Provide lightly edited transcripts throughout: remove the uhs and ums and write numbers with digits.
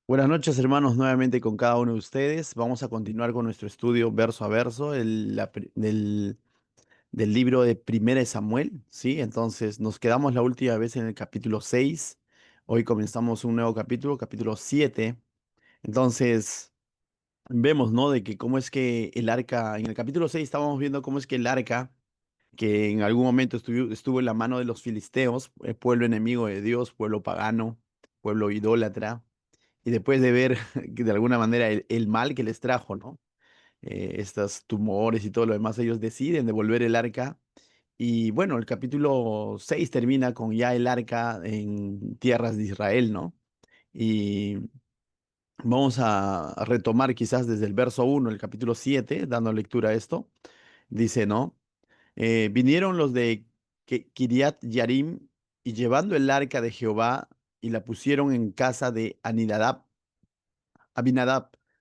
Buenas noches, hermanos, nuevamente con cada uno de ustedes. Vamos a continuar con nuestro estudio verso a verso del libro de Primera de Samuel, ¿sí? Entonces, nos quedamos la última vez en el capítulo 6. Hoy comenzamos un nuevo capítulo, capítulo 7. Entonces, vemos, ¿no? De que cómo es que el arca, en el capítulo 6 estábamos viendo cómo es que el arca, que en algún momento estuvo en la mano de los filisteos, pueblo enemigo de Dios, pueblo pagano, pueblo idólatra, y después de ver que de alguna manera el mal que les trajo, ¿no? Estos tumores y todo lo demás, ellos deciden devolver el arca. Y bueno, el capítulo 6 termina con ya el arca en tierras de Israel, ¿no? Y vamos a retomar quizás desde el verso 1, el capítulo 7 dando lectura a esto. Dice, ¿no? Vinieron los de Kiriat Yarim y llevando el arca de Jehová y la pusieron en casa de Abinadab,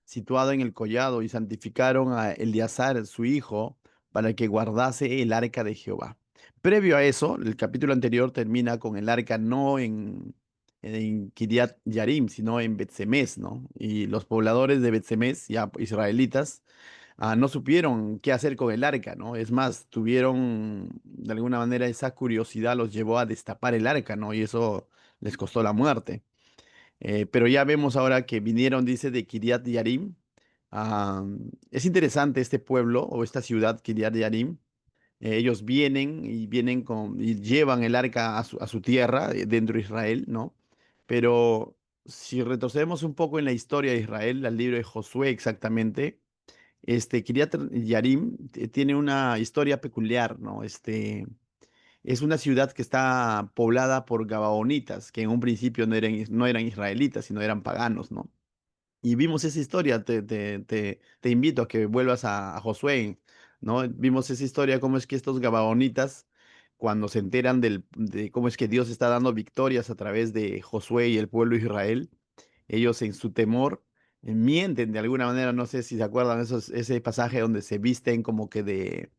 situado en el collado, y santificaron a Eleazar, su hijo, para que guardase el arca de Jehová. Previo a eso, el capítulo anterior termina con el arca no en Kiriat Yarim, sino en Bet-Semes, ¿no? Y los pobladores de Bet-Semes, ya israelitas, no supieron qué hacer con el arca, ¿no? Es más, tuvieron, de alguna manera, esa curiosidad los llevó a destapar el arca, ¿no? Y eso les costó la muerte. Pero ya vemos ahora que vinieron, dice, de Kiriat Yarim. Ah, es interesante este pueblo o esta ciudad, Kiriat Yarim. Ellos vienen y llevan el arca a su tierra, dentro de Israel, ¿no? Pero si retrocedemos un poco en la historia de Israel, al libro de Josué exactamente, Kiriat Yarim tiene una historia peculiar, ¿no? Es una ciudad que está poblada por gabaonitas, que en un principio no eran israelitas, sino eran paganos, ¿no? Y vimos esa historia, te invito a que vuelvas a Josué, ¿no? Vimos esa historia, cómo es que estos gabaonitas, cuando se enteran de cómo es que Dios está dando victorias a través de Josué y el pueblo de Israel, ellos en su temor mienten de alguna manera, no sé si se acuerdan ese pasaje donde se visten como que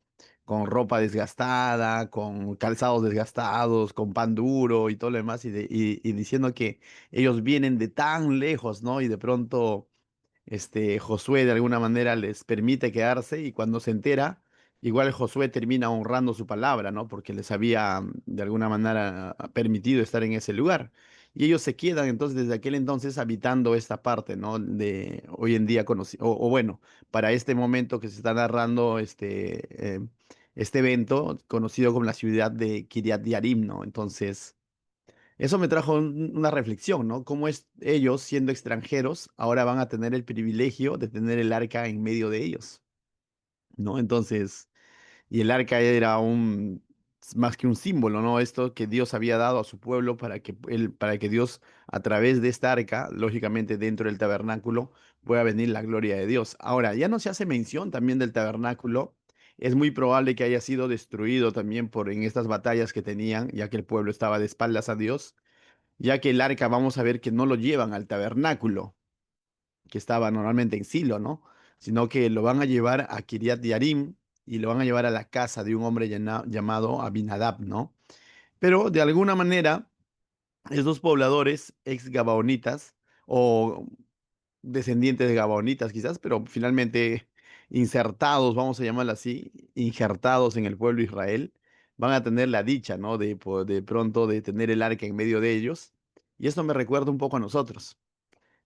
con ropa desgastada, con calzados desgastados, con pan duro y todo lo demás, y diciendo que ellos vienen de tan lejos, ¿no? Y de pronto Josué de alguna manera les permite quedarse y cuando se entera, igual Josué termina honrando su palabra, ¿no? Porque les había de alguna manera permitido estar en ese lugar. Y ellos se quedan entonces desde aquel entonces habitando esta parte, ¿no? De hoy en día conocido, o bueno, para este momento que se está narrando este evento, conocido como la ciudad de Kiriat Yarim, ¿no? Entonces... Eso me trajo una reflexión, ¿no? Cómo es ellos, siendo extranjeros, ahora van a tener el privilegio de tener el arca en medio de ellos, ¿no? Entonces, y el arca era más que un símbolo, ¿no? Esto que Dios había dado a su pueblo para que Dios, a través de esta arca, lógicamente dentro del tabernáculo, pueda venir la gloria de Dios. Ahora, ya no se hace mención también del tabernáculo. Es muy probable que haya sido destruido también en estas batallas que tenían, ya que el pueblo estaba de espaldas a Dios, ya que el arca vamos a ver que no lo llevan al tabernáculo, que estaba normalmente en Silo, ¿no? Sino que lo van a llevar a Kiriat Yarim y lo van a llevar a la casa de un hombre llamado Abinadab, ¿no? Pero de alguna manera, esos pobladores ex gabaonitas o descendientes de gabaonitas quizás, pero finalmente insertados, vamos a llamarlo así, injertados en el pueblo de Israel, van a tener la dicha, ¿no? De pronto de tener el arca en medio de ellos. Y esto me recuerda un poco a nosotros.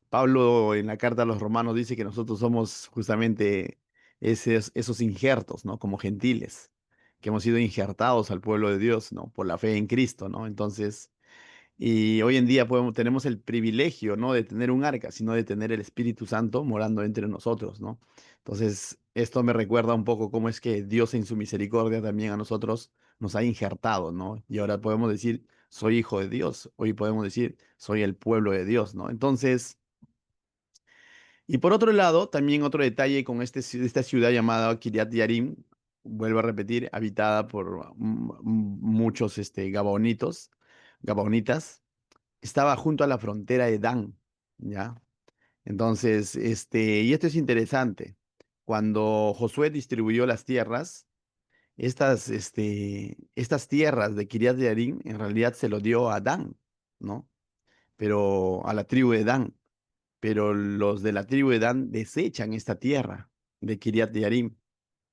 Pablo en la carta a los romanos dice que nosotros somos justamente esos injertos, ¿no? Como gentiles, que hemos sido injertados al pueblo de Dios, ¿no? Por la fe en Cristo, ¿no? Entonces, y hoy en día tenemos el privilegio, no de tener un arca, sino de tener el Espíritu Santo morando entre nosotros, ¿no? Entonces, esto me recuerda un poco cómo es que Dios en su misericordia también a nosotros nos ha injertado, ¿no? Y ahora podemos decir, soy hijo de Dios. Hoy podemos decir, soy el pueblo de Dios, ¿no? Entonces, y por otro lado, también otro detalle con esta ciudad llamada Kiriat Yarim, vuelvo a repetir, habitada por muchos gabonitas, estaba junto a la frontera de Dan, ¿ya? Entonces, y esto es interesante. Cuando Josué distribuyó las tierras, estas tierras de Kiriat Jearim en realidad se lo dio a Dan, ¿no? Pero a la tribu de Dan. pero los de la tribu de Dan desechan esta tierra de Kiriat Jearim,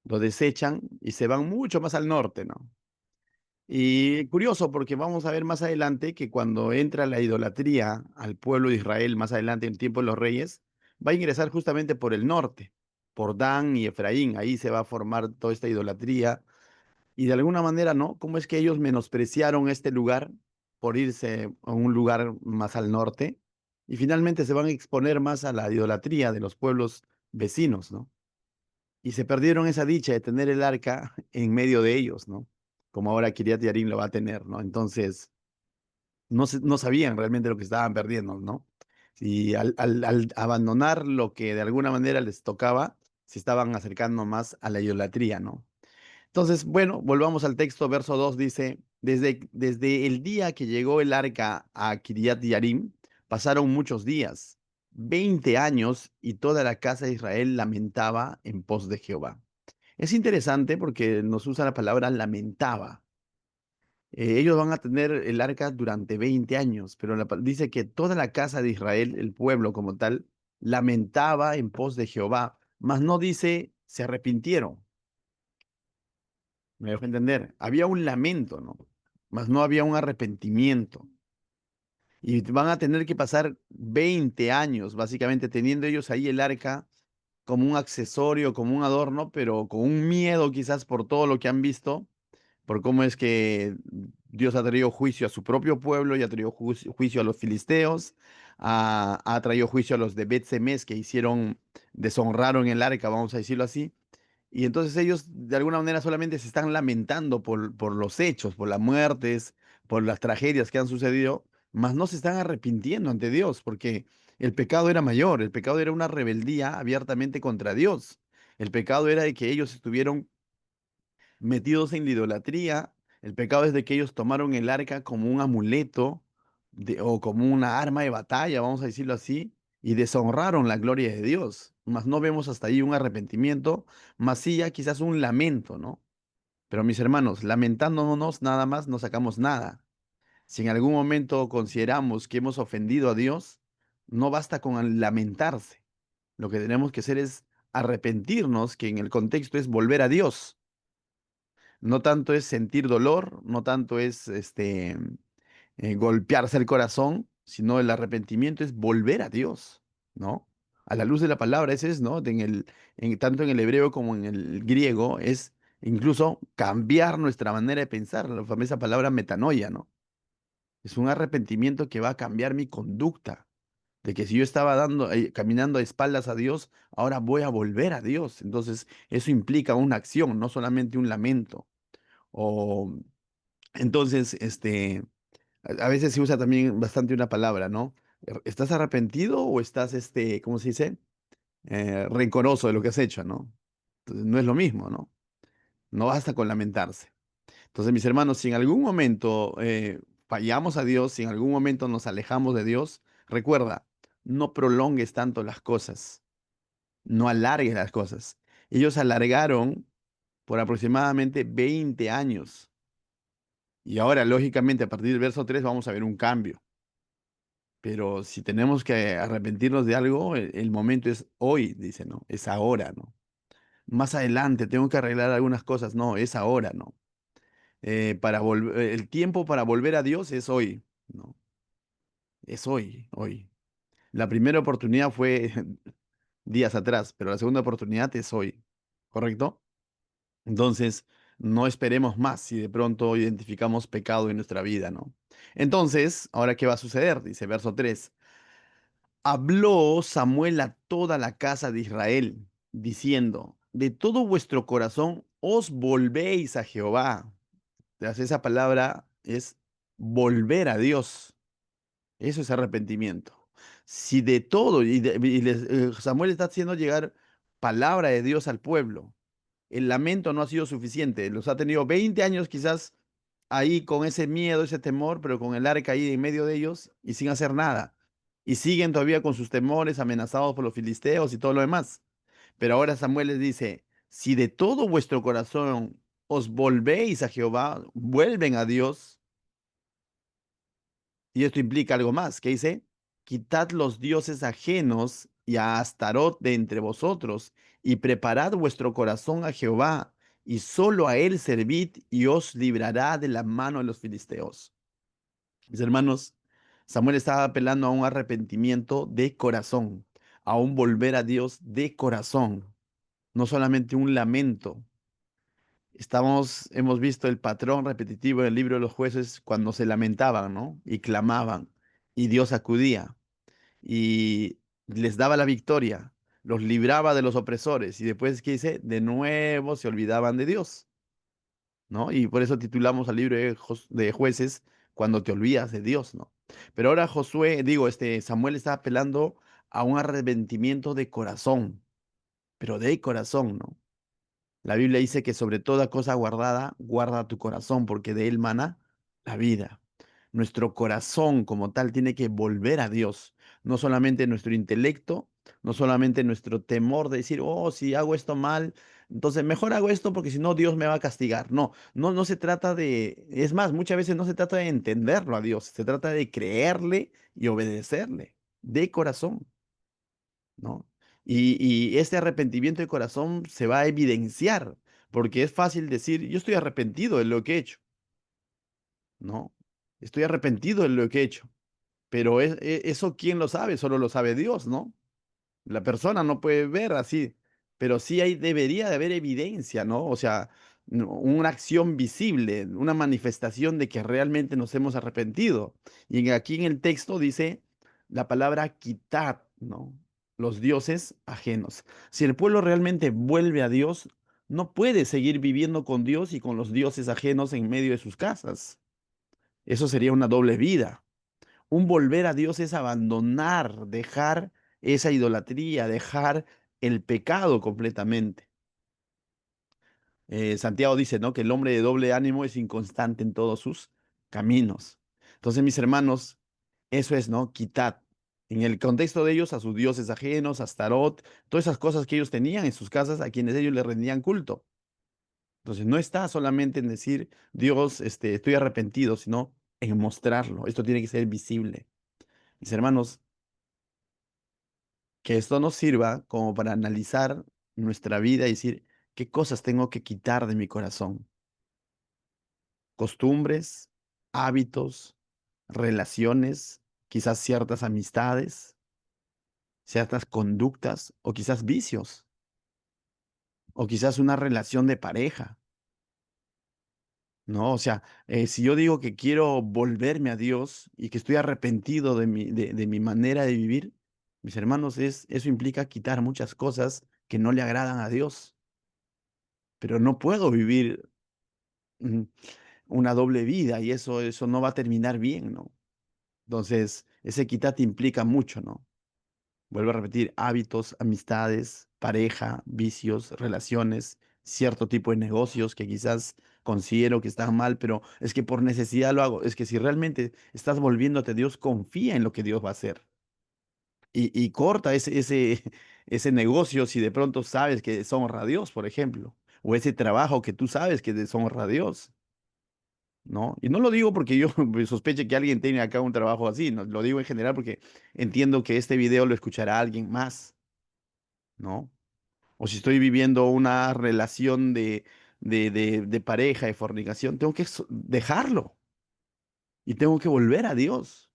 lo desechan y se van mucho más al norte, ¿no? Y curioso porque vamos a ver más adelante que cuando entra la idolatría al pueblo de Israel, más adelante en tiempo de los reyes, va a ingresar justamente por el norte, por Dan y Efraín, ahí se va a formar toda esta idolatría. Y de alguna manera, ¿no? ¿Cómo es que ellos menospreciaron este lugar por irse a un lugar más al norte? Y finalmente se van a exponer más a la idolatría de los pueblos vecinos, ¿no? Y se perdieron esa dicha de tener el arca en medio de ellos, ¿no? Como ahora Kiriat Yarim lo va a tener, ¿no? Entonces, no sabían realmente lo que estaban perdiendo, ¿no? Y al abandonar lo que de alguna manera les tocaba, se estaban acercando más a la idolatría, ¿no? Entonces, bueno, volvamos al texto, verso 2 dice, desde el día que llegó el arca a Kiriat Yarim, pasaron muchos días, 20 años, y toda la casa de Israel lamentaba en pos de Jehová. Es interesante porque nos usa la palabra lamentaba. Ellos van a tener el arca durante 20 años, pero dice que toda la casa de Israel, el pueblo como tal, lamentaba en pos de Jehová, mas no dice se arrepintieron. Me dejo entender. Había un lamento, ¿no? Mas no había un arrepentimiento. Y van a tener que pasar 20 años, básicamente, teniendo ellos ahí el arca como un accesorio, como un adorno, pero con un miedo quizás por todo lo que han visto, por cómo es que Dios ha traído juicio a su propio pueblo y ha traído juicio a los filisteos, ha traído juicio a los de Bet-Semes que hicieron, deshonraron el arca, vamos a decirlo así. Y entonces ellos de alguna manera solamente se están lamentando por los hechos, por las muertes, por las tragedias que han sucedido, mas no se están arrepintiendo ante Dios, porque el pecado era mayor, el pecado era una rebeldía abiertamente contra Dios. El pecado era de que ellos estuvieron metidos en la idolatría. El pecado es de que ellos tomaron el arca como un amuleto o como una arma de batalla, vamos a decirlo así, y deshonraron la gloria de Dios. Mas no vemos hasta ahí un arrepentimiento, mas sí ya quizás un lamento, ¿no? Pero mis hermanos, lamentándonos nada más no sacamos nada. Si en algún momento consideramos que hemos ofendido a Dios, no basta con lamentarse. Lo que tenemos que hacer es arrepentirnos, que en el contexto es volver a Dios. No tanto es sentir dolor, no tanto es golpearse el corazón, sino el arrepentimiento es volver a Dios, ¿no? A la luz de la palabra, ese es, ¿no? Tanto en el hebreo como en el griego, es incluso cambiar nuestra manera de pensar, la famosa palabra metanoia, ¿no? Es un arrepentimiento que va a cambiar mi conducta, de que si yo estaba caminando a espaldas a Dios, ahora voy a volver a Dios. Entonces, eso implica una acción, no solamente un lamento. O entonces, a veces se usa también bastante una palabra, ¿no? ¿Estás arrepentido o estás, ¿cómo se dice? Rencoroso de lo que has hecho, ¿no? Entonces, no es lo mismo, ¿no? No basta con lamentarse. Entonces, mis hermanos, si en algún momento fallamos a Dios, si en algún momento nos alejamos de Dios, recuerda, no prolongues tanto las cosas, no alargues las cosas. Ellos alargaron por aproximadamente 20 años. Y ahora, lógicamente, a partir del verso 3 vamos a ver un cambio. Pero si tenemos que arrepentirnos de algo, el momento es hoy, dice, ¿no? Es ahora, ¿no? Más adelante tengo que arreglar algunas cosas, no, es ahora, ¿no? El tiempo para volver a Dios es hoy, ¿no? Es hoy, hoy. La primera oportunidad fue días atrás, pero la segunda oportunidad es hoy, ¿correcto? Entonces, no esperemos más si de pronto identificamos pecado en nuestra vida, ¿no? Entonces, ¿ahora qué va a suceder? Dice verso 3. Habló Samuel a toda la casa de Israel, diciendo, de todo vuestro corazón os volvéis a Jehová. Tras esa palabra es volver a Dios. Eso es arrepentimiento. Si de todo, Samuel está haciendo llegar palabra de Dios al pueblo, el lamento no ha sido suficiente. Los ha tenido 20 años quizás ahí con ese miedo, ese temor, pero con el arca ahí en medio de ellos y sin hacer nada. Y siguen todavía con sus temores, amenazados por los filisteos y todo lo demás. Pero ahora Samuel les dice, si de todo vuestro corazón os volvéis a Jehová, vuelven a Dios, y esto implica algo más, ¿qué dice? quitad los dioses ajenos y a Astarot de entre vosotros, y preparad vuestro corazón a Jehová, y solo a él servid, y os librará de la mano de los filisteos. Mis hermanos, Samuel estaba apelando a un arrepentimiento de corazón, a un volver a Dios de corazón, no solamente un lamento. Hemos visto el patrón repetitivo en el libro de los jueces cuando se lamentaban, ¿no? Y clamaban, y Dios acudía y les daba la victoria, los libraba de los opresores, y después, ¿qué dice? De nuevo se olvidaban de Dios, ¿no? Y por eso titulamos al libro de jueces cuando te olvidas de Dios, ¿no? Pero ahora Samuel está apelando a un arrepentimiento de corazón, pero de corazón, ¿no? La Biblia dice que sobre toda cosa guardada, guarda tu corazón, porque de él mana la vida. Nuestro corazón como tal tiene que volver a Dios, no solamente nuestro intelecto, no solamente nuestro temor de decir, oh, si hago esto mal, entonces mejor hago esto porque si no Dios me va a castigar. No, no, no se trata de, es más, muchas veces no se trata de entenderlo a Dios, se trata de creerle y obedecerle de corazón. ¿No? Y este arrepentimiento de corazón se va a evidenciar, porque es fácil decir, yo estoy arrepentido de lo que he hecho, ¿no? Estoy arrepentido de lo que he hecho, pero eso, ¿quién lo sabe? Solo lo sabe Dios, ¿no? La persona no puede ver así, pero sí debería de haber evidencia, ¿no? O sea, una acción visible, una manifestación de que realmente nos hemos arrepentido. Y aquí en el texto dice la palabra quitar, ¿no? Los dioses ajenos. Si el pueblo realmente vuelve a Dios, no puede seguir viviendo con Dios y con los dioses ajenos en medio de sus casas. Eso sería una doble vida. Un volver a Dios es abandonar, dejar esa idolatría, dejar el pecado completamente. Santiago dice, ¿no? Que el hombre de doble ánimo es inconstante en todos sus caminos. Entonces, mis hermanos, eso es, ¿no? Quitad. En el contexto de ellos, a sus dioses ajenos, a Astarot, todas esas cosas que ellos tenían en sus casas, a quienes ellos le rendían culto. Entonces, no está solamente en decir, Dios, estoy arrepentido, sino en mostrarlo. Esto tiene que ser visible. Mis hermanos, que esto nos sirva como para analizar nuestra vida y decir qué cosas tengo que quitar de mi corazón. Costumbres, hábitos, relaciones, quizás ciertas amistades, ciertas conductas o quizás vicios o quizás una relación de pareja. ¿No? O sea, si yo digo que quiero volverme a Dios y que estoy arrepentido de mi manera de vivir, mis hermanos, eso implica quitar muchas cosas que no le agradan a Dios. Pero no puedo vivir mm, una doble vida y eso no va a terminar bien, ¿no? Entonces, ese quítate implica mucho, ¿no? Vuelvo a repetir, hábitos, amistades, pareja, vicios, relaciones, cierto tipo de negocios que quizás considero que están mal, pero es que por necesidad lo hago. Es que si realmente estás volviéndote a Dios, confía en lo que Dios va a hacer. Y corta ese negocio si de pronto sabes que deshonra a Dios, por ejemplo, o ese trabajo que tú sabes que deshonra a Dios. ¿No? Y no lo digo porque yo sospeche que alguien tiene acá un trabajo así, no, lo digo en general porque entiendo que este video lo escuchará alguien más, ¿no? O si estoy viviendo una relación de pareja, de fornicación, tengo que dejarlo y tengo que volver a Dios.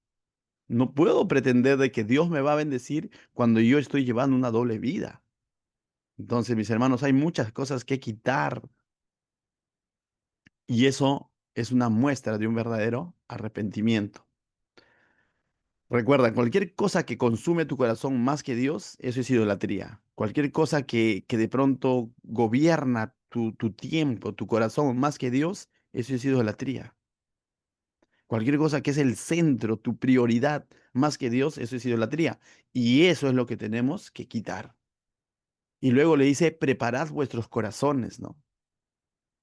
No puedo pretender de que Dios me va a bendecir cuando yo estoy llevando una doble vida. Entonces, mis hermanos, hay muchas cosas que quitar y eso es una muestra de un verdadero arrepentimiento. Recuerda, cualquier cosa que consume tu corazón más que Dios, eso es idolatría. Cualquier cosa que de pronto gobierna tu tiempo, tu corazón más que Dios, eso es idolatría. Cualquier cosa que es el centro, tu prioridad más que Dios, eso es idolatría. Y eso es lo que tenemos que quitar. Y luego le dice, preparad vuestros corazones, ¿no?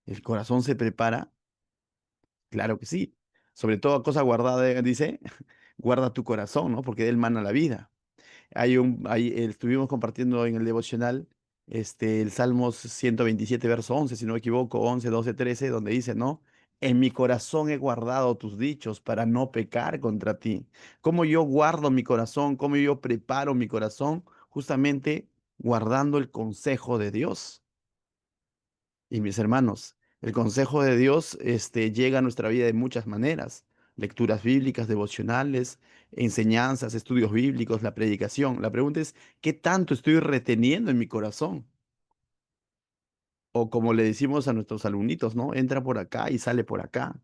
El corazón se prepara, claro que sí. Sobre toda cosa guardada, dice, guarda tu corazón, ¿no? Porque de él mana la vida. Estuvimos compartiendo en el devocional el Salmos 127, verso 11, si no me equivoco, 11, 12, 13, donde dice, ¿no? En mi corazón he guardado tus dichos para no pecar contra ti. ¿Cómo yo guardo mi corazón? ¿Cómo yo preparo mi corazón? Justamente guardando el consejo de Dios. Y mis hermanos, el consejo de Dios llega a nuestra vida de muchas maneras. Lecturas bíblicas, devocionales, enseñanzas, estudios bíblicos, la predicación. La pregunta es, ¿qué tanto estoy reteniendo en mi corazón? O como le decimos a nuestros alumnitos, ¿no? Entra por acá y sale por acá.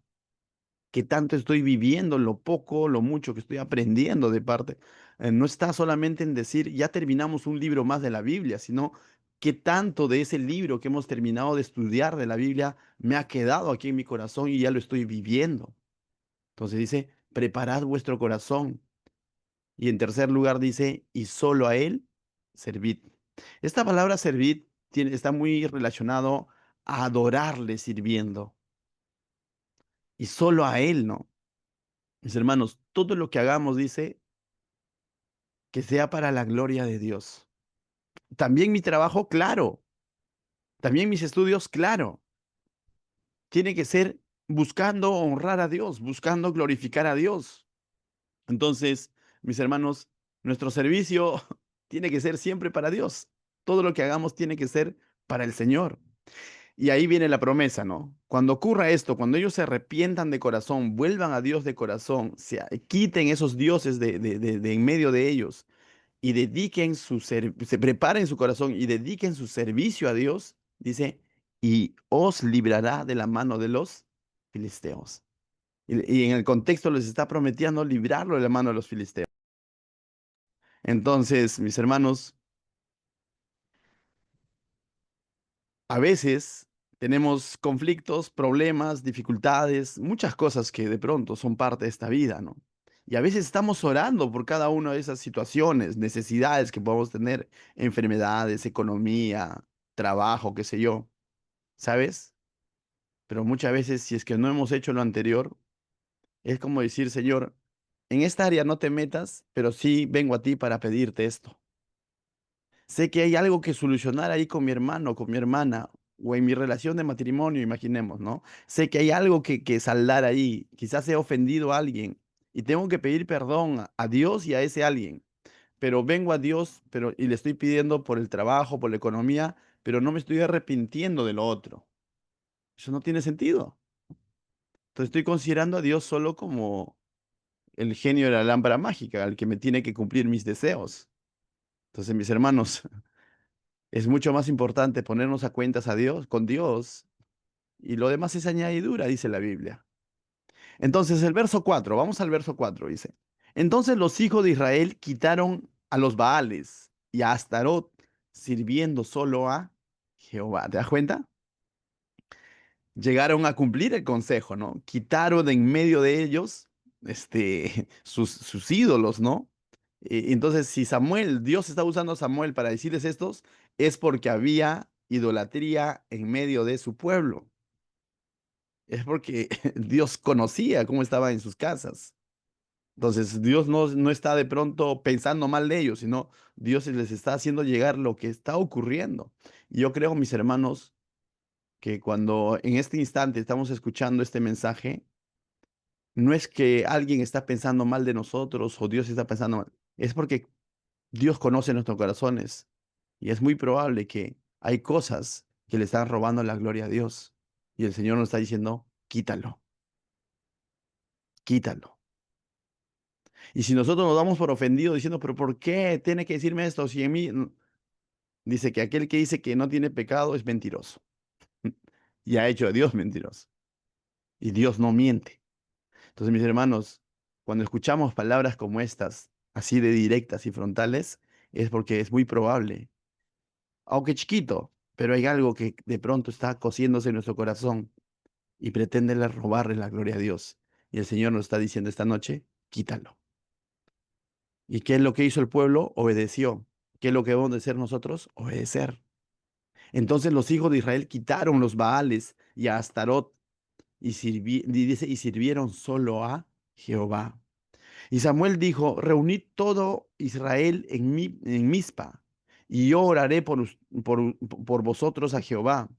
¿Qué tanto estoy viviendo, lo poco, lo mucho que estoy aprendiendo de parte? No está solamente en decir, ya terminamos un libro más de la Biblia, sino qué tanto de ese libro que hemos terminado de estudiar de la Biblia me ha quedado aquí en mi corazón y ya lo estoy viviendo. Entonces dice, preparad vuestro corazón. Y en tercer lugar dice, y solo a Él servid. Esta palabra servid está muy relacionado a adorarle sirviendo. Y solo a Él, ¿no? Mis hermanos, todo lo que hagamos, dice, que sea para la gloria de Dios. También mi trabajo, claro. También mis estudios, claro. Tiene que ser buscando honrar a Dios, buscando glorificar a Dios. Entonces, mis hermanos, nuestro servicio tiene que ser siempre para Dios. Todo lo que hagamos tiene que ser para el Señor. Y ahí viene la promesa, ¿no? Cuando ocurra esto, cuando ellos se arrepientan de corazón, vuelvan a Dios de corazón, quiten esos dioses de en medio de ellos y se preparen su corazón y dediquen su servicio a Dios, dice, y os librará de la mano de los filisteos. Y en el contexto les está prometiendo librarlo de la mano de los filisteos. Entonces, mis hermanos, a veces tenemos conflictos, problemas, dificultades, muchas cosas que de pronto son parte de esta vida, ¿no? Y a veces estamos orando por cada una de esas situaciones, necesidades que podemos tener, enfermedades, economía, trabajo, qué sé yo, ¿sabes? Pero muchas veces, si es que no hemos hecho lo anterior, es como decir, Señor, en esta área no te metas, pero sí vengo a ti para pedirte esto. Sé que hay algo que solucionar ahí con mi hermano, con mi hermana, o en mi relación de matrimonio, imaginemos, ¿no? Sé que hay algo que saldar ahí. Quizás he ofendido a alguien y tengo que pedir perdón a Dios y a ese alguien. Pero vengo a Dios, y le estoy pidiendo por el trabajo, por la economía, pero no me estoy arrepintiendo de lo otro. Eso no tiene sentido. Entonces estoy considerando a Dios solo como el genio de la lámpara mágica, al que me tiene que cumplir mis deseos. Entonces, mis hermanos, es mucho más importante ponernos a cuentas a Dios, con Dios, y lo demás es añadidura, dice la Biblia. Entonces, el verso 4, vamos al verso 4, dice. Entonces los hijos de Israel quitaron a los Baales y a Astarot, sirviendo solo a Jehová. ¿Te das cuenta? Llegaron a cumplir el consejo, ¿no? Quitaron de en medio de ellos sus ídolos, ¿no? Entonces, si Dios está usando a Samuel para decirles estos, es porque había idolatría en medio de su pueblo. Es porque Dios conocía cómo estaba en sus casas. Entonces, Dios no está de pronto pensando mal de ellos, sino Dios les está haciendo llegar lo que está ocurriendo. Y yo creo, mis hermanos, que cuando en este instante estamos escuchando este mensaje, no es que alguien está pensando mal de nosotros o Dios está pensando mal, es porque Dios conoce nuestros corazones y es muy probable que hay cosas que le están robando la gloria a Dios y el Señor nos está diciendo, quítalo, quítalo. Y si nosotros nos damos por ofendidos diciendo, pero ¿por qué tiene que decirme esto si en mí dice que aquel que dice que no tiene pecado es mentiroso y ha hecho a Dios mentiroso y Dios no miente? Entonces, mis hermanos, cuando escuchamos palabras como estas, así de directas y frontales, es porque es muy probable, aunque chiquito, pero hay algo que de pronto está cosiéndose en nuestro corazón y pretende robarle la gloria a Dios. Y el Señor nos está diciendo esta noche, quítalo. ¿Y qué es lo que hizo el pueblo? Obedeció. ¿Qué es lo que debemos de hacer nosotros? Obedecer. Entonces los hijos de Israel quitaron los Baales y a Astarot y sirvieron solo a Jehová. Y Samuel dijo, reunid todo Israel en Mizpa, y yo oraré por vosotros a Jehová.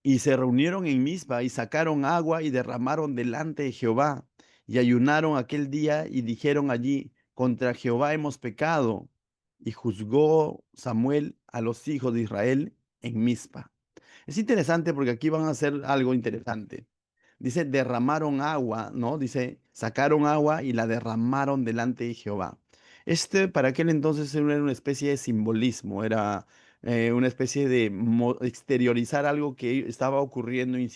Y se reunieron en Mizpa y sacaron agua y derramaron delante de Jehová. Y ayunaron aquel día y dijeron allí, contra Jehová hemos pecado. Y juzgó Samuel a los hijos de Israel en Mizpa. Es interesante porque aquí van a hacer algo interesante. Dice, derramaron agua, ¿no? Dice, sacaron agua y la derramaron delante de Jehová. Este para aquel entonces era una especie de simbolismo, era una especie de exteriorizar algo que estaba ocurriendo en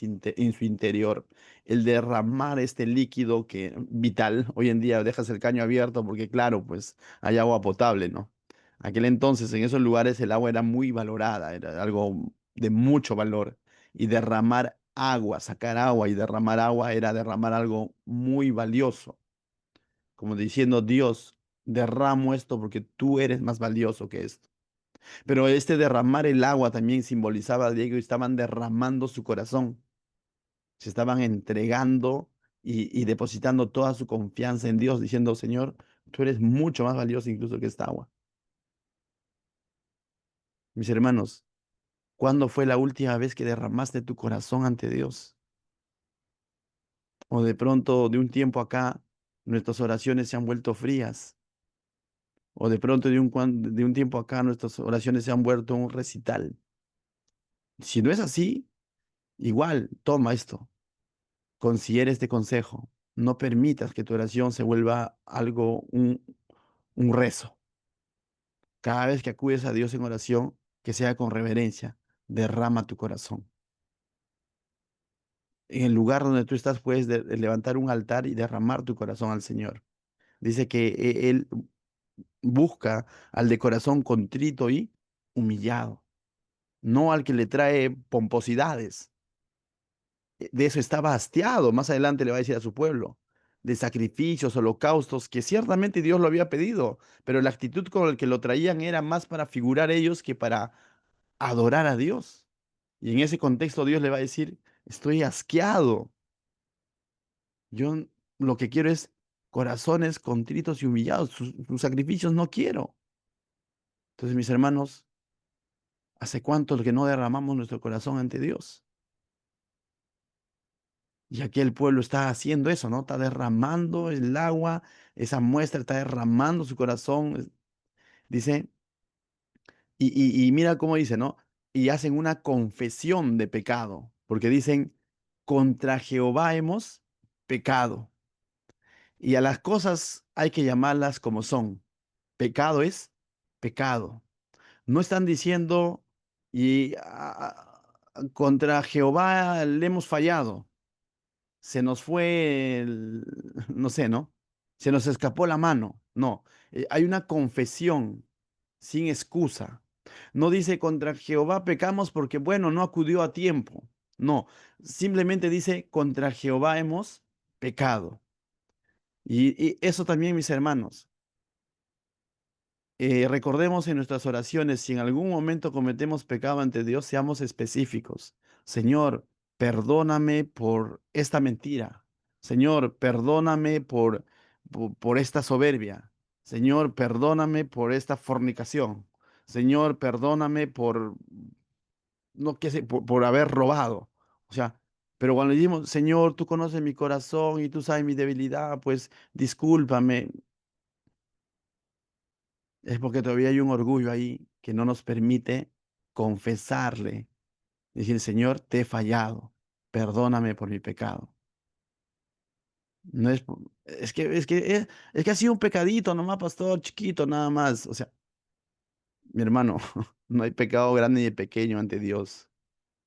su interior. El derramar este líquido que vital, hoy en día dejas el caño abierto porque claro, pues hay agua potable, ¿no? Aquel entonces en esos lugares el agua era muy valorada, era algo de mucho valor y derramar agua, sacar agua y derramar agua era derramar algo muy valioso, como diciendo, Dios, derramo esto porque tú eres más valioso que esto. Pero este derramar el agua también simbolizaba de ellos, estaban derramando su corazón, se estaban entregando y depositando toda su confianza en Dios, diciendo, Señor, tú eres mucho más valioso incluso que esta agua. Mis hermanos, ¿cuándo fue la última vez que derramaste tu corazón ante Dios? O de pronto, de un tiempo acá, nuestras oraciones se han vuelto frías. O de pronto, de un tiempo acá, nuestras oraciones se han vuelto un recital. Si no es así, igual, toma esto. Considera este consejo. No permitas que tu oración se vuelva algo, un rezo. Cada vez que acudes a Dios en oración, que sea con reverencia, derrama tu corazón. En el lugar donde tú estás, puedes levantar un altar y derramar tu corazón al Señor. Dice que Él busca al de corazón contrito y humillado, no al que le trae pomposidades. De eso estaba hastiado, más adelante le va a decir a su pueblo, de sacrificios, holocaustos, que ciertamente Dios lo había pedido, pero la actitud con la que lo traían era más para figurar ellos que para adorar a Dios. Y en ese contexto Dios le va a decir, estoy asqueado, yo lo que quiero es corazones contritos y humillados, sus sacrificios no quiero. Entonces, mis hermanos, ¿hace cuánto que no derramamos nuestro corazón ante Dios? Y aquí el pueblo está haciendo eso, ¿no? Está derramando el agua, esa muestra está derramando su corazón. Dice, y mira cómo dice, ¿no? Y hacen una confesión de pecado, porque dicen, contra Jehová hemos pecado. Y a las cosas hay que llamarlas como son. Pecado es pecado. No están diciendo, y contra Jehová le hemos fallado. Se nos fue, no sé, ¿no? Se nos escapó la mano. No, hay una confesión sin excusa. No dice contra Jehová pecamos porque, bueno, no acudió a tiempo. No, simplemente dice contra Jehová hemos pecado. Y eso también, mis hermanos. Recordemos en nuestras oraciones, si en algún momento cometemos pecado ante Dios, seamos específicos. Señor, perdóname por esta mentira. Señor, perdóname por esta soberbia. Señor, perdóname por esta fornicación. Señor, perdóname por, no qué sé, por haber robado. O sea, pero cuando decimos, Señor, tú conoces mi corazón y tú sabes mi debilidad, pues discúlpame. Es porque todavía hay un orgullo ahí que no nos permite confesarle, decir, Señor, te he fallado, perdóname por mi pecado. No es, es que ha sido un pecadito nomás, pastor, chiquito, nada más. O sea, mi hermano, no hay pecado grande ni pequeño ante Dios.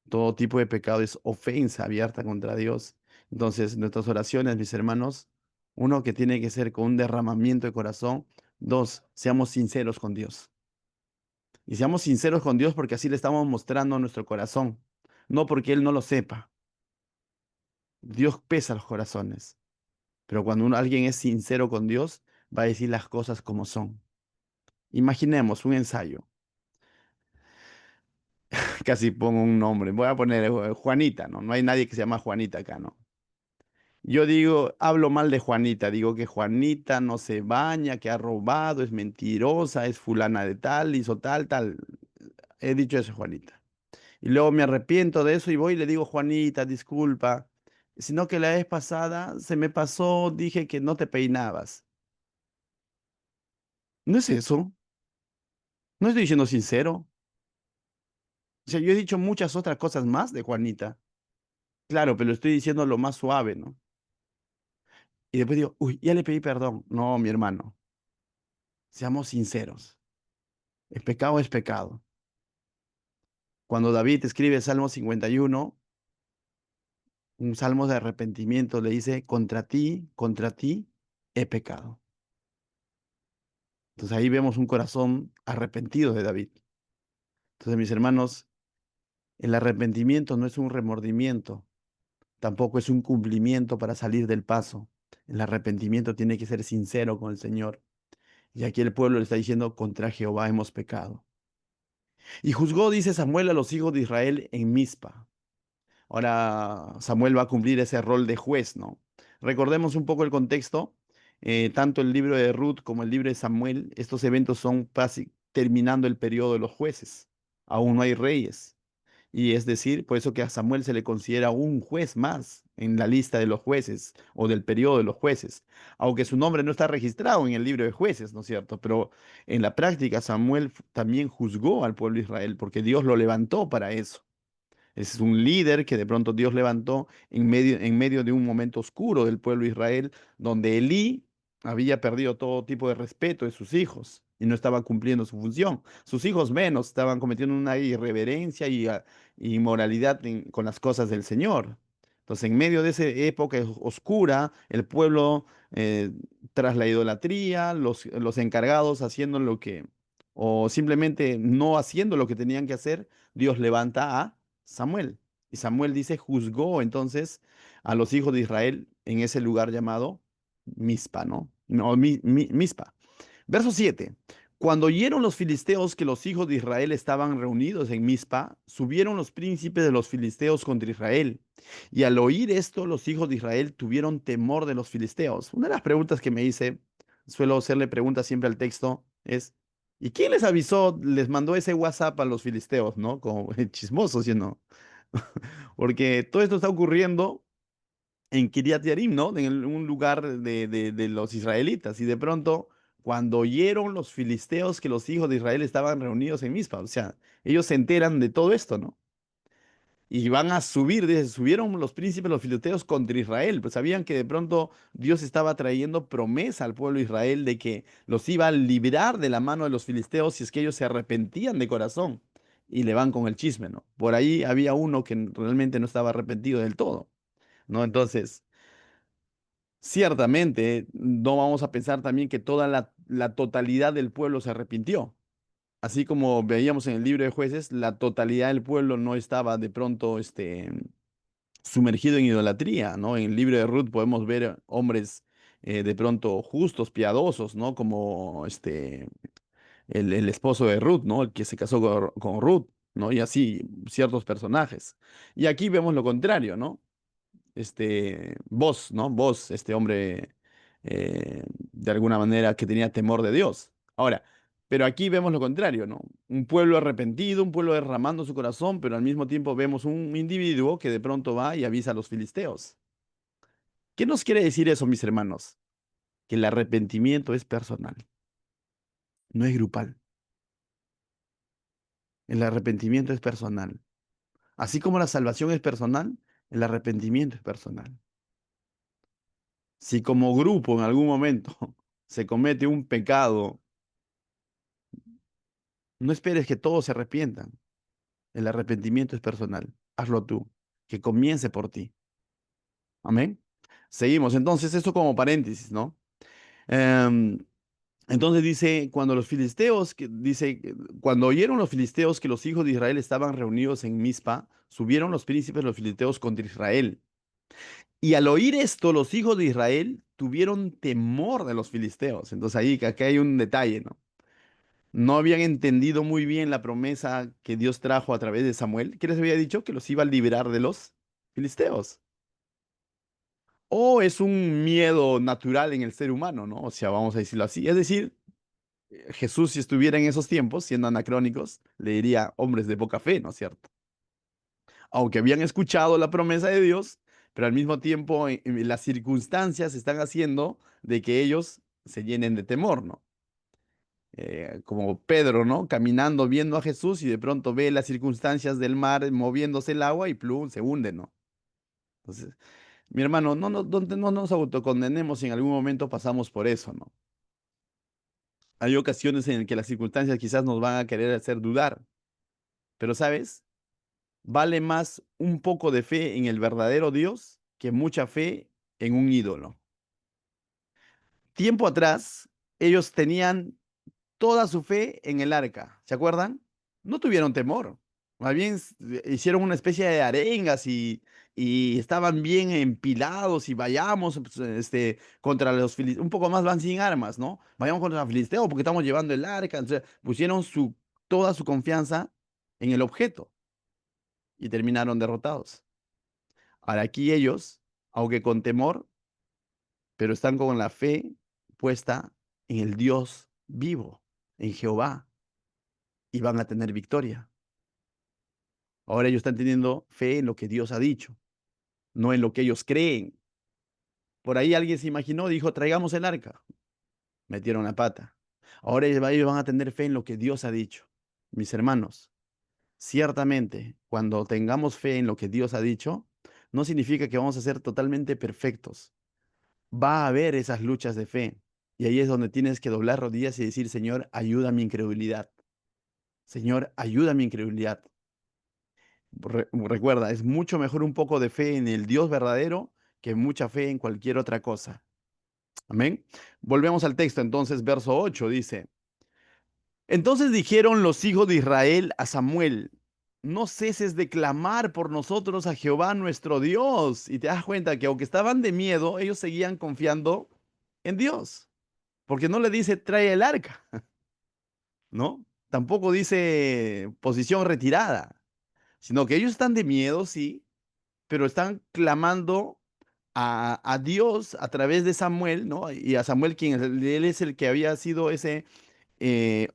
Todo tipo de pecado es ofensa abierta contra Dios. Entonces, nuestras oraciones, mis hermanos, uno que tiene que ser con un derramamiento de corazón, dos, seamos sinceros con Dios. Y seamos sinceros con Dios porque así le estamos mostrando nuestro corazón, no porque Él no lo sepa. Dios pesa los corazones, pero cuando alguien es sincero con Dios, va a decir las cosas como son. Imaginemos un ensayo, casi pongo un nombre, voy a poner Juanita, ¿no? No hay nadie que se llama Juanita acá, ¿no? Yo digo, hablo mal de Juanita, digo que Juanita no se baña, que ha robado, es mentirosa, es fulana de tal, hizo tal, tal. He dicho eso, Juanita. Y luego me arrepiento de eso y voy y le digo, Juanita, disculpa, sino que la vez pasada se me pasó, dije que no te peinabas. No es eso, no estoy diciendo sincero. O sea, yo he dicho muchas otras cosas más de Juanita. Claro, pero estoy diciendo lo más suave, ¿no? Y después digo, uy, ya le pedí perdón. No, mi hermano, seamos sinceros. El pecado es pecado. Cuando David escribe Salmo 51, un salmo de arrepentimiento, le dice, contra ti he pecado. Entonces ahí vemos un corazón arrepentido de David. Entonces, mis hermanos, el arrepentimiento no es un remordimiento, tampoco es un cumplimiento para salir del paso. El arrepentimiento tiene que ser sincero con el Señor. Y aquí el pueblo le está diciendo, contra Jehová hemos pecado. Y juzgó, dice Samuel, a los hijos de Israel en Mizpa. Ahora Samuel va a cumplir ese rol de juez, ¿no? Recordemos un poco el contexto. Tanto el libro de Ruth como el libro de Samuel, estos eventos son casi terminando el periodo de los jueces. Aún no hay reyes. Y es decir, por eso que a Samuel se le considera un juez más en la lista de los jueces o del periodo de los jueces, aunque su nombre no está registrado en el libro de jueces, ¿no es cierto? Pero en la práctica Samuel también juzgó al pueblo de Israel porque Dios lo levantó para eso. Es un líder que de pronto Dios levantó en medio de un momento oscuro del pueblo de Israel, donde Elí había perdido todo tipo de respeto de sus hijos y no estaba cumpliendo su función. Sus hijos menos estaban cometiendo una irreverencia y inmoralidad con las cosas del Señor. Entonces, en medio de esa época oscura, el pueblo, tras la idolatría, los encargados haciendo lo que, o simplemente no haciendo lo que tenían que hacer, Dios levanta a Samuel. Y Samuel dice, juzgó entonces a los hijos de Israel en ese lugar llamado Mizpa, ¿no? No, Mizpa. Verso 7. Cuando oyeron los filisteos que los hijos de Israel estaban reunidos en Mizpa, subieron los príncipes de los filisteos contra Israel. Y al oír esto, los hijos de Israel tuvieron temor de los filisteos. Una de las preguntas que me hice, suelo hacerle preguntas siempre al texto, es, ¿y quién les avisó, les mandó ese WhatsApp a los filisteos, ¿no? Como chismosos, ¿sí o no? Porque todo esto está ocurriendo en Kiriat Yarim, ¿no? Un lugar de los israelitas. Y de pronto, cuando oyeron los filisteos que los hijos de Israel estaban reunidos en Mizpa, o sea, ellos se enteran de todo esto, ¿no? Y van a subir, dice, subieron los príncipes, los filisteos contra Israel, pues sabían que de pronto Dios estaba trayendo promesa al pueblo de Israel de que los iba a librar de la mano de los filisteos si es que ellos se arrepentían de corazón. Y le van con el chisme, ¿no? Por ahí había uno que realmente no estaba arrepentido del todo, ¿no? Entonces, ciertamente, no vamos a pensar también que toda la totalidad del pueblo se arrepintió. Así como veíamos en el libro de jueces, la totalidad del pueblo no estaba de pronto sumergido en idolatría, ¿no? En el libro de Ruth podemos ver hombres de pronto justos, piadosos, ¿no? Como el esposo de Ruth, ¿no? El que se casó con Ruth, ¿no? Y así ciertos personajes. Y aquí vemos lo contrario, ¿no? Vos, ¿no? Vos, este hombre, de alguna manera que tenía temor de Dios. Ahora, pero aquí vemos lo contrario, ¿no? Un pueblo arrepentido, un pueblo derramando su corazón, pero al mismo tiempo vemos un individuo que de pronto va y avisa a los filisteos. ¿Qué nos quiere decir eso, mis hermanos? Que el arrepentimiento es personal, no es grupal. El arrepentimiento es personal. Así como la salvación es personal, el arrepentimiento es personal. Si como grupo en algún momento se comete un pecado, no esperes que todos se arrepientan. El arrepentimiento es personal. Hazlo tú. Que comience por ti. Amén. Seguimos. Entonces, esto como paréntesis, ¿no? Em, entonces dice, cuando oyeron los filisteos que los hijos de Israel estaban reunidos en Mizpa, subieron los príncipes de los filisteos contra Israel. Y al oír esto, los hijos de Israel tuvieron temor de los filisteos. Entonces ahí, que acá hay un detalle, ¿no? No habían entendido muy bien la promesa que Dios trajo a través de Samuel, que les había dicho que los iba a liberar de los filisteos. O es un miedo natural en el ser humano, ¿no? O sea, vamos a decirlo así. Es decir, Jesús, si estuviera en esos tiempos, siendo anacrónicos, le diría hombres de poca fe, ¿no es cierto? aunque habían escuchado la promesa de Dios, pero al mismo tiempo las circunstancias están haciendo de que ellos se llenen de temor, ¿no? Como Pedro, ¿no? Caminando, viendo a Jesús y de pronto ve las circunstancias del mar moviéndose el agua y plum, se hunde, ¿no? Entonces, mi hermano, no nos autocondenemos si en algún momento pasamos por eso, ¿no? Hay ocasiones en que las circunstancias quizás nos van a querer hacer dudar, pero ¿sabes? Vale más un poco de fe en el verdadero Dios que mucha fe en un ídolo. Tiempo atrás, ellos tenían toda su fe en el arca, ¿se acuerdan? No tuvieron temor. Más bien hicieron una especie de arengas y estaban bien empilados y vayamos pues, contra los filisteos. Un poco más van sin armas, ¿no? Vayamos contra los filisteos porque estamos llevando el arca. Entonces, pusieron toda su confianza en el objeto y terminaron derrotados. Ahora aquí ellos, aunque con temor, pero están con la fe puesta en el Dios vivo, en Jehová, y van a tener victoria. Ahora ellos están teniendo fe en lo que Dios ha dicho, no en lo que ellos creen. Por ahí alguien se imaginó, dijo, traigamos el arca. Metieron la pata. Ahora ellos van a tener fe en lo que Dios ha dicho. Mis hermanos, ciertamente, cuando tengamos fe en lo que Dios ha dicho, no significa que vamos a ser totalmente perfectos. Va a haber esas luchas de fe. Y ahí es donde tienes que doblar rodillas y decir, Señor, ayuda a mi incredulidad. Señor, ayuda a mi incredulidad. Recuerda, es mucho mejor un poco de fe en el Dios verdadero que mucha fe en cualquier otra cosa. Amén. Volvemos al texto entonces, verso 8 dice, entonces dijeron los hijos de Israel a Samuel, no ceses de clamar por nosotros a Jehová nuestro Dios. Y te das cuenta que aunque estaban de miedo, ellos seguían confiando en Dios. Porque no le dice, trae el arca, ¿no? Tampoco dice posición retirada, sino que ellos están de miedo, sí, pero están clamando a Dios a través de Samuel, ¿no? Y a Samuel, quien él es el que había sido ese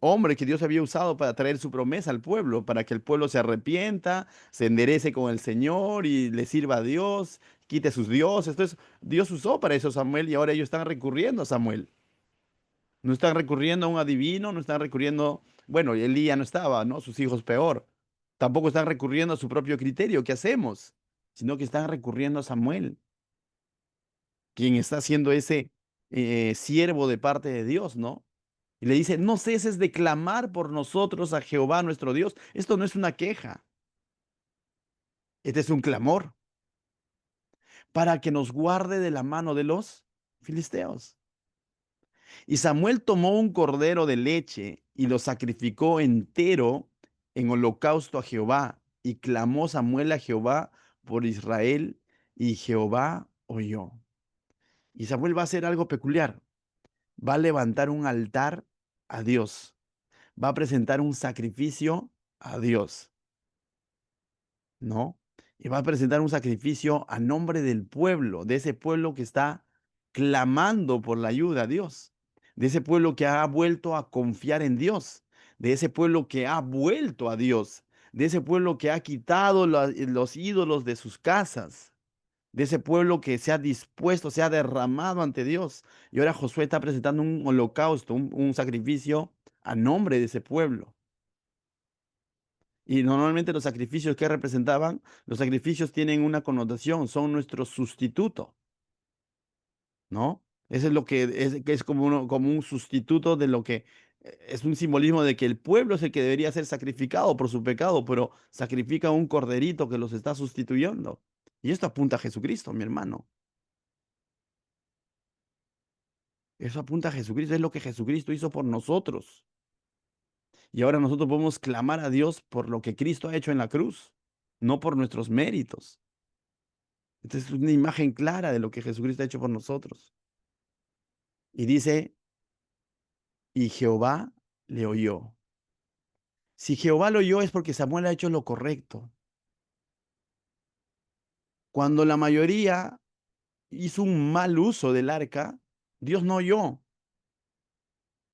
hombre que Dios había usado para traer su promesa al pueblo, para que el pueblo se arrepienta, se enderece con el Señor y le sirva a Dios, quite sus dioses. Entonces, Dios usó para eso a Samuel y ahora ellos están recurriendo a Samuel. No están recurriendo a un adivino, no están recurriendo, bueno, Elías no estaba, ¿no? Sus hijos peor. Tampoco están recurriendo a su propio criterio, ¿qué hacemos? Sino que están recurriendo a Samuel, quien está siendo ese siervo de parte de Dios, ¿no? Y le dice, no ceses de clamar por nosotros a Jehová nuestro Dios. Esto no es una queja, este es un clamor para que nos guarde de la mano de los filisteos. Y Samuel tomó un cordero de leche y lo sacrificó entero en holocausto a Jehová. Y clamó Samuel a Jehová por Israel, y Jehová oyó. Y Samuel va a hacer algo peculiar. Va a levantar un altar a Dios. Va a presentar un sacrificio a Dios, ¿no? Y va a presentar un sacrificio a nombre del pueblo, de ese pueblo que está clamando por la ayuda a Dios, de ese pueblo que ha vuelto a confiar en Dios, de ese pueblo que ha vuelto a Dios, de ese pueblo que ha quitado los ídolos de sus casas, de ese pueblo que se ha dispuesto, se ha derramado ante Dios. Y ahora Josué está presentando un holocausto, un sacrificio a nombre de ese pueblo. Y normalmente los sacrificios que representaban, los sacrificios tienen una connotación, son nuestro sustituto, ¿no? Eso es lo que es como, como un sustituto de lo que es un simbolismo de que el pueblo es el que debería ser sacrificado por su pecado, pero sacrifica un corderito que los está sustituyendo. Y esto apunta a Jesucristo, mi hermano. Eso apunta a Jesucristo, es lo que Jesucristo hizo por nosotros. Y ahora nosotros podemos clamar a Dios por lo que Cristo ha hecho en la cruz, no por nuestros méritos. Esta es una imagen clara de lo que Jesucristo ha hecho por nosotros. Y dice, y Jehová le oyó. Si Jehová lo oyó es porque Samuel ha hecho lo correcto. Cuando la mayoría hizo un mal uso del arca, Dios no oyó.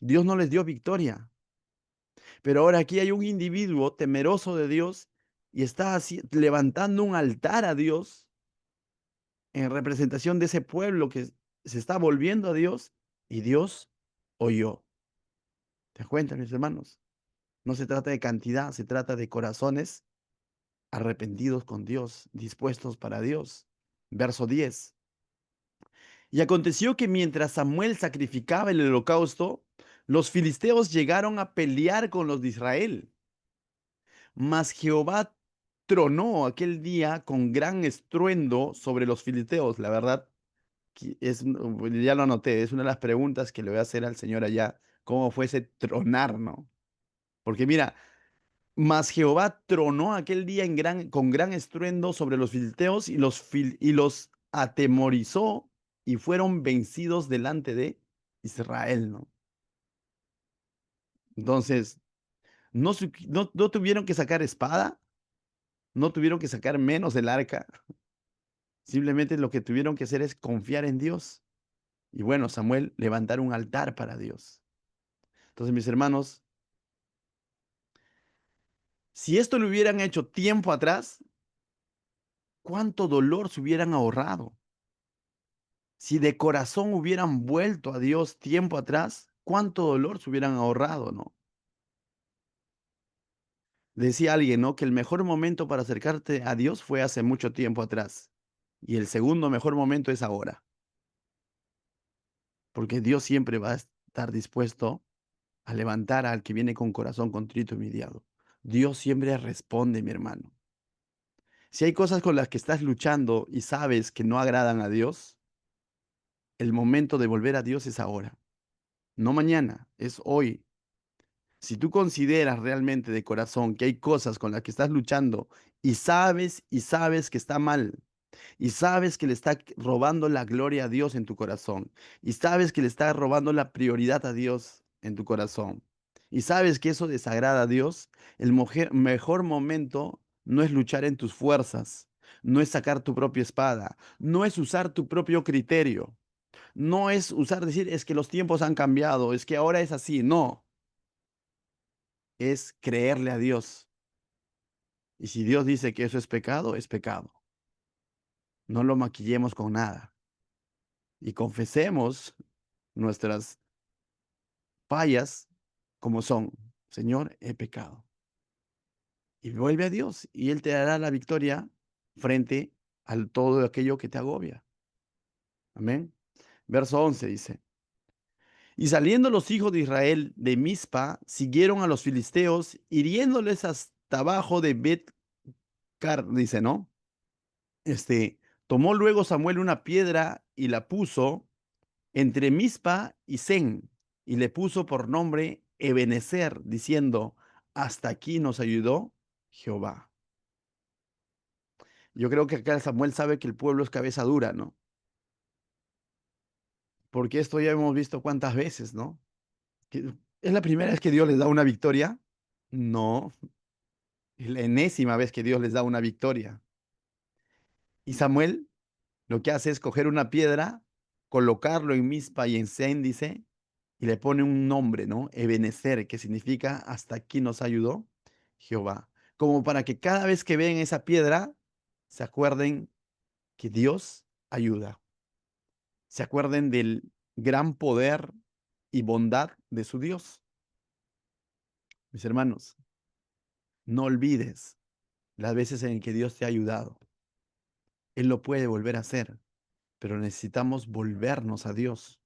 Dios no les dio victoria. Pero ahora aquí hay un individuo temeroso de Dios y está levantando un altar a Dios en representación de ese pueblo que se está volviendo a Dios y Dios oyó. ¿Te das cuenta, mis hermanos? No se trata de cantidad, se trata de corazones arrepentidos con Dios, dispuestos para Dios. Verso 10. Y aconteció que mientras Samuel sacrificaba el holocausto, los filisteos llegaron a pelear con los de Israel. Mas Jehová tronó aquel día con gran estruendo sobre los filisteos. La verdad, ya lo anoté, es una de las preguntas que le voy a hacer al Señor allá, cómo fue ese tronar, ¿no? Porque mira, mas Jehová tronó aquel día con gran estruendo sobre los filisteos y los atemorizó y fueron vencidos delante de Israel, ¿no? Entonces, no tuvieron que sacar espada, no tuvieron que sacar menos el arca, simplemente lo que tuvieron que hacer es confiar en Dios. Y bueno, Samuel levantar un altar para Dios. Entonces, mis hermanos, si esto lo hubieran hecho tiempo atrás, ¿cuánto dolor se hubieran ahorrado? Si de corazón hubieran vuelto a Dios tiempo atrás, cuánto dolor se hubieran ahorrado, ¿no? Decía alguien, ¿no? Que el mejor momento para acercarte a Dios fue hace mucho tiempo atrás. Y el segundo mejor momento es ahora. Porque Dios siempre va a estar dispuesto a levantar al que viene con corazón contrito y humillado. Dios siempre responde, mi hermano. Si hay cosas con las que estás luchando y sabes que no agradan a Dios, el momento de volver a Dios es ahora. No mañana, es hoy. Si tú consideras realmente de corazón que hay cosas con las que estás luchando y sabes que está mal, y sabes que le está robando la gloria a Dios en tu corazón, y sabes que le está robando la prioridad a Dios en tu corazón, y sabes que eso desagrada a Dios, el mejor momento no es luchar en tus fuerzas, no es sacar tu propia espada, no es usar tu propio criterio, no es decir, es que los tiempos han cambiado, es que ahora es así, no, es creerle a Dios. Y si Dios dice que eso es pecado, es pecado. No lo maquillemos con nada y confesemos nuestras fallas como son. Señor, he pecado. Y vuelve a Dios y Él te dará la victoria frente a todo aquello que te agobia. Amén. Verso 11 dice, y saliendo los hijos de Israel de Mizpa, siguieron a los filisteos, hiriéndoles hasta abajo de Bet-car, dice, ¿no? Tomó luego Samuel una piedra y la puso entre Mizpa y Sen, y le puso por nombre Ebenezer, diciendo, hasta aquí nos ayudó Jehová. Yo creo que acá Samuel sabe que el pueblo es cabeza dura, ¿no? Porque esto ya hemos visto cuántas veces, ¿no? ¿Es la primera vez que Dios les da una victoria? No, es la enésima vez que Dios les da una victoria. Y Samuel lo que hace es coger una piedra, colocarlo en Mizpa y en Sen, dice, y le pone un nombre, ¿no? Ebenezer, que significa hasta aquí nos ayudó Jehová. Como para que cada vez que ven esa piedra, se acuerden que Dios ayuda. Se acuerden del gran poder y bondad de su Dios. Mis hermanos, no olvides las veces en que Dios te ha ayudado. Él lo puede volver a hacer, pero necesitamos volvernos a Dios.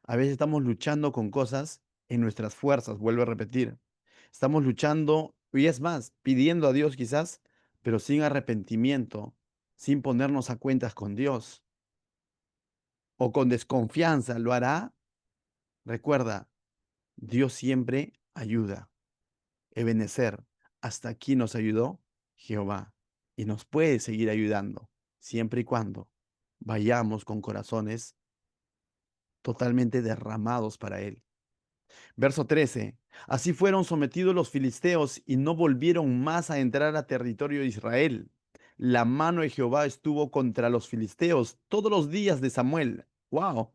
A veces estamos luchando con cosas en nuestras fuerzas, vuelvo a repetir. Estamos luchando, y es más, pidiendo a Dios quizás, pero sin arrepentimiento, sin ponernos a cuentas con Dios o con desconfianza. ¿Lo hará? Recuerda, Dios siempre ayuda. Ebenecer, hasta aquí nos ayudó Jehová y nos puede seguir ayudando, siempre y cuando vayamos con corazones totalmente derramados para Él. Verso 13. Así fueron sometidos los filisteos y no volvieron más a entrar a territorio de Israel. La mano de Jehová estuvo contra los filisteos todos los días de Samuel. ¡Wow!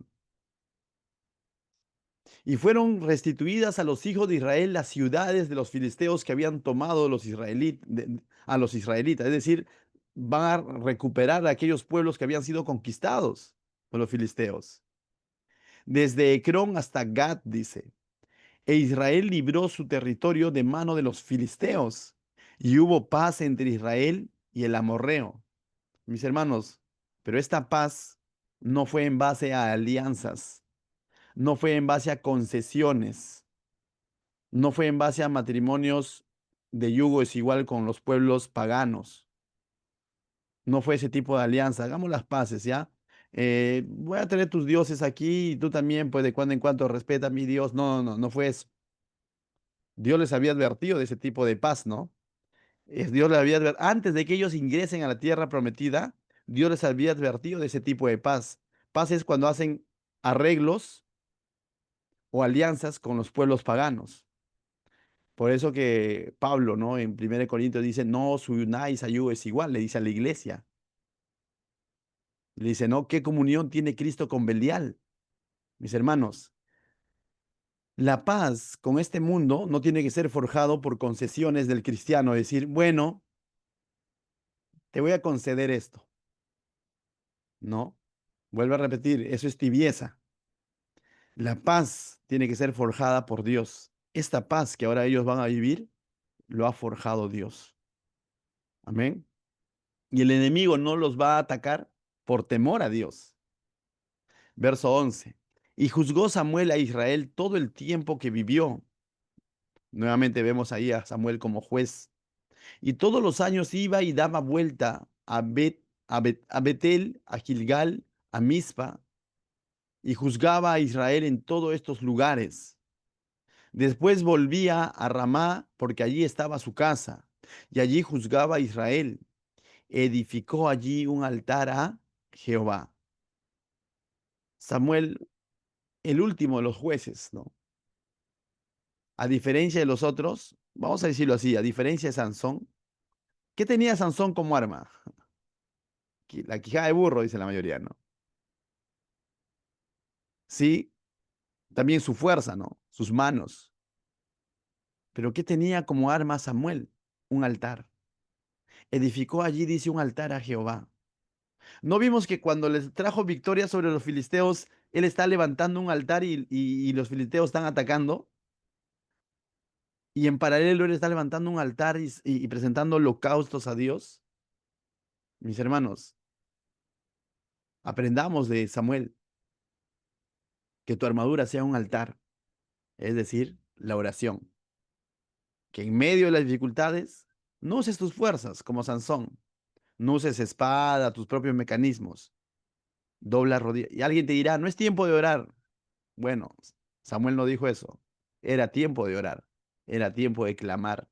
Y fueron restituidas a los hijos de Israel las ciudades de los filisteos que habían tomado a los israelitas. Es decir, van a recuperar aquellos pueblos que habían sido conquistados por los filisteos. Desde Ecrón hasta Gat, dice. E Israel libró su territorio de mano de los filisteos. Y hubo paz entre Israel y el amorreo. Mis hermanos, pero esta paz no fue en base a alianzas, no fue en base a concesiones, no fue en base a matrimonios de yugo desigual con los pueblos paganos. No fue ese tipo de alianza. Hagamos las paces, ¿ya? Voy a tener tus dioses aquí y tú también, pues de cuando en cuando respeta a mi Dios. No, no, no, no fue eso. Dios les había advertido de ese tipo de paz, ¿no? Dios les había advertido, antes de que ellos ingresen a la tierra prometida, Dios les había advertido de ese tipo de paz. Paz es cuando hacen arreglos o alianzas con los pueblos paganos. Por eso que Pablo, ¿no? En 1 Corintios dice, no os unáis a yugo es igual, le dice a la iglesia. Le dice, no, ¿qué comunión tiene Cristo con Belial? Mis hermanos, la paz con este mundo no tiene que ser forjado por concesiones del cristiano, decir, bueno, te voy a conceder esto. No, vuelvo a repetir, eso es tibieza. La paz tiene que ser forjada por Dios. Esta paz que ahora ellos van a vivir, lo ha forjado Dios. Amén. Y el enemigo no los va a atacar por temor a Dios. Verso 11. Y juzgó Samuel a Israel todo el tiempo que vivió. Nuevamente vemos ahí a Samuel como juez. Y todos los años iba y daba vuelta a Betel, a Gilgal, a Mizpa, y juzgaba a Israel en todos estos lugares. Después volvía a Ramá, porque allí estaba su casa, y allí juzgaba a Israel. Edificó allí un altar a Jehová. Samuel, el último de los jueces, ¿no? A diferencia de los otros, vamos a decirlo así, a diferencia de Sansón, ¿qué tenía Sansón como arma? La quijada de burro, dice la mayoría, ¿no? Sí, también su fuerza, ¿no? Sus manos. Pero ¿qué tenía como arma Samuel? Un altar. Edificó allí, dice, un altar a Jehová. ¿No vimos que cuando les trajo victoria sobre los filisteos, él está levantando un altar y los filisteos están atacando? Y en paralelo él está levantando un altar y presentando holocaustos a Dios. Mis hermanos, aprendamos de Samuel que tu armadura sea un altar, es decir, la oración. Que en medio de las dificultades no uses tus fuerzas como Sansón, no uses espada, tus propios mecanismos, dobla rodillas. Y alguien te dirá, no es tiempo de orar. Bueno, Samuel no dijo eso. Era tiempo de orar, era tiempo de clamar.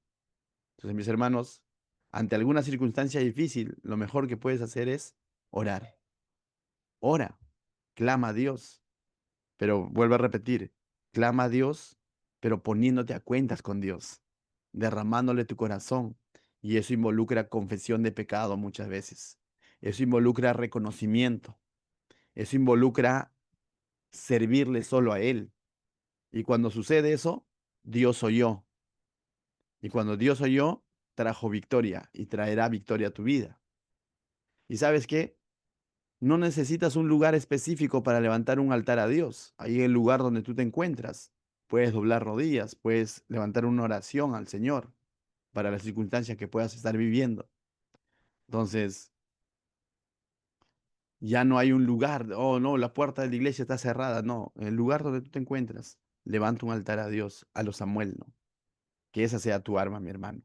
Entonces, mis hermanos, ante alguna circunstancia difícil, lo mejor que puedes hacer es orar. Ora, clama a Dios. Pero vuelvo a repetir, clama a Dios, pero poniéndote a cuentas con Dios, derramándole tu corazón. Y eso involucra confesión de pecado muchas veces. Eso involucra reconocimiento. Eso involucra servirle solo a Él. Y cuando sucede eso, Dios oyó. Y cuando Dios oyó, trajo victoria y traerá victoria a tu vida. ¿Y sabes qué? No necesitas un lugar específico para levantar un altar a Dios. Ahí en el lugar donde tú te encuentras. Puedes doblar rodillas, puedes levantar una oración al Señor para las circunstancias que puedas estar viviendo. Entonces, ya no hay un lugar, oh no, la puerta de la iglesia está cerrada. No, en el lugar donde tú te encuentras, levanta un altar a Dios, a los Samuel, ¿no? Que esa sea tu arma, mi hermano.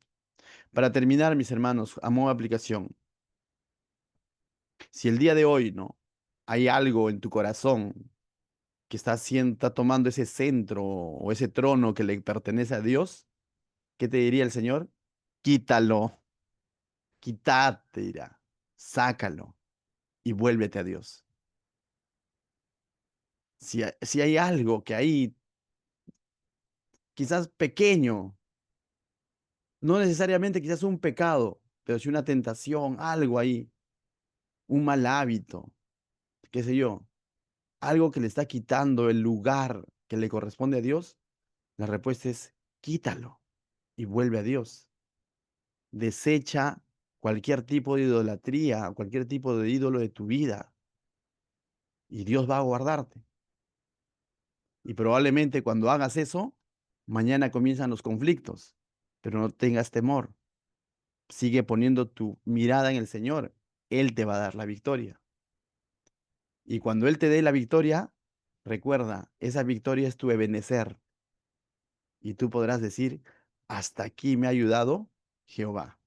Para terminar, mis hermanos, a modo de aplicación, si el día de hoy, ¿no? Hay algo en tu corazón que está tomando ese centro o ese trono que le pertenece a Dios, ¿qué te diría el Señor? Quítalo, quítate, dirá, sácalo y vuélvete a Dios. Si hay algo que ahí, quizás pequeño, no necesariamente quizás un pecado, pero si una tentación, algo ahí, un mal hábito, qué sé yo, algo que le está quitando el lugar que le corresponde a Dios, la respuesta es quítalo y vuelve a Dios. Desecha cualquier tipo de idolatría, cualquier tipo de ídolo de tu vida y Dios va a guardarte. Y probablemente cuando hagas eso, mañana comienzan los conflictos, pero no tengas temor. Sigue poniendo tu mirada en el Señor. Él te va a dar la victoria. Y cuando Él te dé la victoria, recuerda, esa victoria es tu ebenecer. Y tú podrás decir, hasta aquí me ha ayudado Jehová.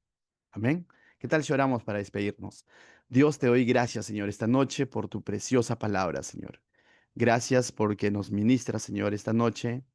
Amén. ¿Qué tal si oramos para despedirnos? Dios, te doy gracias, Señor, esta noche por tu preciosa palabra, Señor. Gracias porque nos ministras, Señor, esta noche